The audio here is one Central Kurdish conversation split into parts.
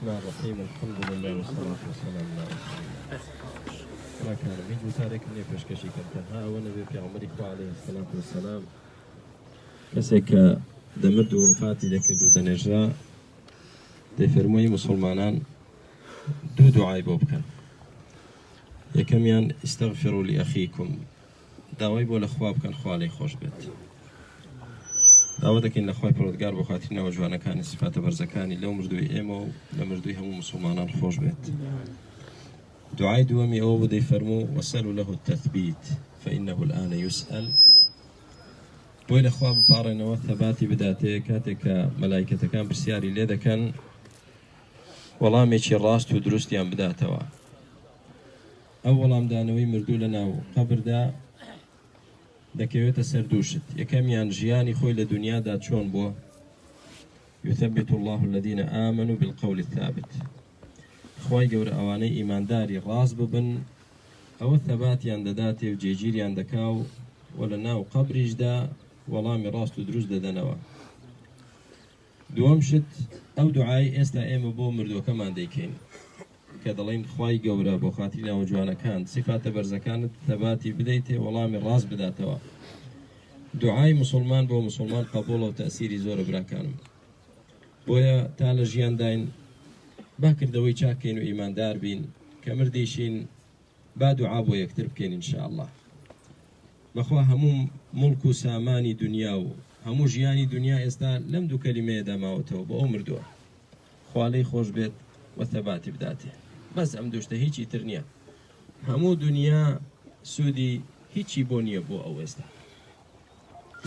الرحمن الرحيم الحمد لله والصلاة والسلام على رسول الله. ما كان من جوتارك من يفشكشي كنتها ونبي في عمرك عليه الصلاة والسلام كسك دمرد وفاتي ذكر دنجرا دفرمي مسلمانان دو دعاء بوبكن يكميان استغفروا لأخيكم داوي بول أخواب كان خوالي خوش بيت داودك إن أخوي برودقار بخاطرنا وجوانا كان صفات برزكاني لو مردوي إيمو لمردوي هم مسلمانان خوش بيت دعاء دوامي أو بدي فرمو وسألوا له التثبيت فإنه الآن يسأل بويل أخواب بارنا والثباتي بداتي كاتك ملايكة كان برسياري ليدا كان والله ميشي الراست ودروستيان بداتوا أولام دانوي مردو لنا وقبر دا دەکەوێتە سەردووشت یەکەمیان ژیانی خۆی لە دنیادا چۆن بووە يثبت الله الذين آمنوا بالقول الثابت خوای گەورە ئەوانەی ئیمانداری ڕاست ببن ئەوە ثەباتیان دەداتێ و جێگیریان دەکا و لە ناو قەبریشدا وەڵامی ڕاست و دروست دەدەنەوە دووەم شت ئەو دوعای ئێستا ئێمە بۆ مردووەکەمان دەیکەین کە دەڵێن خوای گەورە بۆ خاتری ناو جوانەکان سیفاتە بەرزەکانت ثەباتی بدەیتێ وەڵامی ڕاست بداتەوە دوعای مسلمان بۆ مسلمان قبوڵە و تەئسیری زۆرە براکانم بۆیە تا لە ژیانداین باکردەوەی چاکەین و ئیماندار بین کە مردیشین با دوعا بۆ یەکتر بکەین ئینشاءالله بەخوا هەموو مڵک و سامانی دنیا و هەموو ژیانی دنیا ئێستا لەم دوو کەلیمەیەدا ماوەتەوە بۆ ئەو مردووە خوالەی خۆش بێت و ثەباتی بداتێ بەس ئەم دوشتە هیچی تر نییە هەموو دنیا سوودی هیچی بۆ نییە بۆ ئەو ئێستا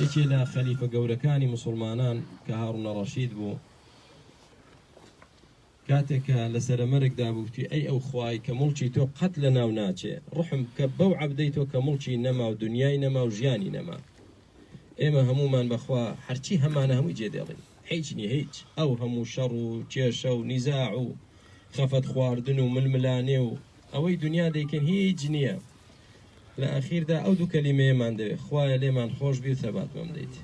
یەکێ لە خەلیفە گەورەکانی مسلمانان کە هاڕونە ڕەشید بوو کاتێکە لە سەرەمەرگدا بووتی ئەی ئەو خوای کە مڵکی تۆ قەت لە ناو ناچێ ڕحم کە بەو عەبدەی تۆ کە مڵکی نەما و دنیای نەما و ژیانی نەما ئێمە هەمومان بەخوا هەرچی هەمانە هەمووی جێدێڵین هیچ نییە هیچ ئەو هەموو شەڕ و کێشە و نیزاع و خەفەت خواردن و ململانێ و ئەوەی دنیا دەیکەن هیچ نییە لە ئەخیردا ئەو دوو کەلیمەیەمان دەوێت خوایە لێمان خۆش بی و ثەبات بەم دەیت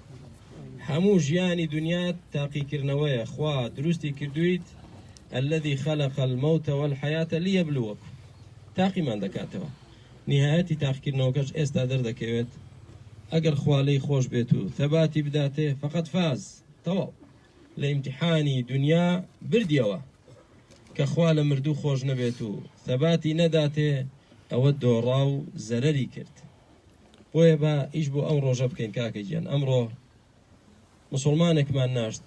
هەموو ژیانی دنیا تاقیکردنەوەیە خوا دروستی کردویت الذي خلق الموت والحياة ليبلوكم تاقیمان دەکاتەوە نهایەتی تاقیکردنەوەکەش ئێستا دەردەکەوێت ئەگەر خوالەی خۆش بێت و ثەباتی بداتێ فقط فاز تەواو لە ئیمتیحانی دنیا بردیەوە کە خوا لە مردوو خۆش نەبێت و ثەباتی نەداتێ ئەوە دۆڕا و زەرەری کرد بۆیە بە ئیش بۆ ئەم ڕۆژە بکەین کاکە گیان ئەمڕۆ مسلمانێکمان ناشت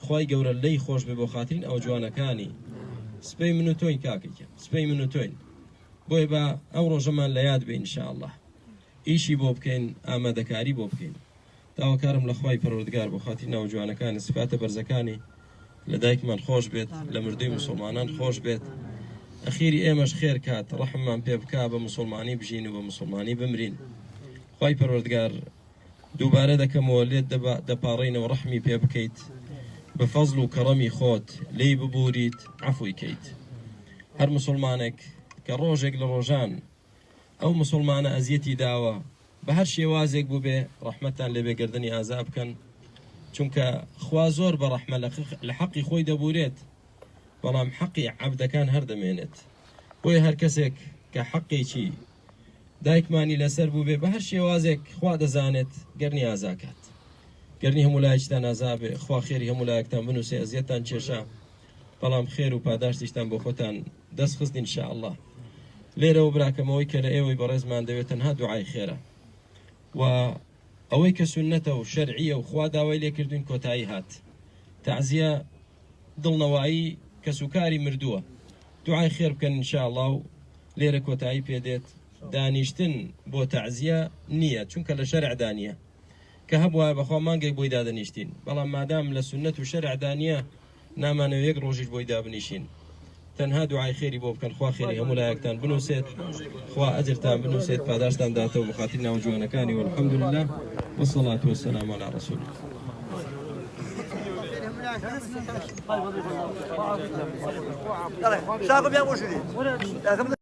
خوای گەورە لێی خۆش بێ بۆ خاترین ئەو جوانەکانی سبەی من و تۆین کاکە گیان سبەی من و تۆین بۆیە بە ئەم ڕۆژەمان لە یاد بێ ئینشاءالله ئیشی بۆ بکەین ئامادەکاری بۆ بکەین داواکارم لە خوای پەروەردگار بۆ خاترین ئەو جوانەکانی سفاتە بەرزەکانی لە دایکمان خۆش بێت لە مردوی مسلمانان خۆش بێت ئەخیری ئێمەش خێر کات ڕەحممان پێ بکا بە مسلمانی بژین و بە مسلمانی بمرین خوای پەروەردگار دووبارە دەکەمەوە لێت دەپاڕینەوە ڕەحمی پێ بکەیت بە فەزڵ و کەڕەمی خۆت لێی ببووریت عەفوی کەیت هەر مسلمانێک کە ڕۆژێک لە ڕۆژان ئەو مسلمانە ئەزیەتی داوە بە هەر شێوازێک بوو بێ ڕەحمەتان لێ بێگردنی ئازا بکەن چونکە خوا زۆر بە ڕەحمە لە حەقی خۆی دەبورێت بەڵام حەقی عەبدەکان هەردەمێنێت بۆیە هەر کەسێک کە حەقێکی دایکمانی لەسەر بوو بێ بە هەر شێوازێک خوا دەزانێت گەرنی ئازاکات گەرنی هەموو لایەکتان ئازا بێ خوا خێری هەموو لایەکتان بنووسێ ئەزیەتتان کێشا بەڵام خێر و پاداشتیشتان بۆ خۆتان دەست خست ئینشاءالله لێرەوە براکەمەوەی کە لە ئێوەی بەڕێزمان دەوێت تەنها دوعای خێرە و ئەوەی کە سونەتە و شەرعیە و خوا داوای لێکردوین کۆتایی هات تەعزیە دڵنەوایی کە سوکاری مردووە دوعای خێر بکەن ئینشاءالله و لێرە کۆتایی پێدێت دانیشتن بۆ تەعزیە نییە چونکە لە شەرعدا نییە کە هەبوایە بەخوا مانگێک بۆی دادەنیشتین بەڵام مادام لە سونەت و شەرعدا نییە نامانەوە یەک ڕۆژیش بۆی دابنیشین تەنها دوعای خێری بۆ بکەن خوا خێری هەموو لایەکتان بنووسێت خوا ئەجرتان بنووسێت پاداشتان داتەوە بە خاتری ناو جوانەکانی والحەمدولله والصلاة والسلام على رسول الله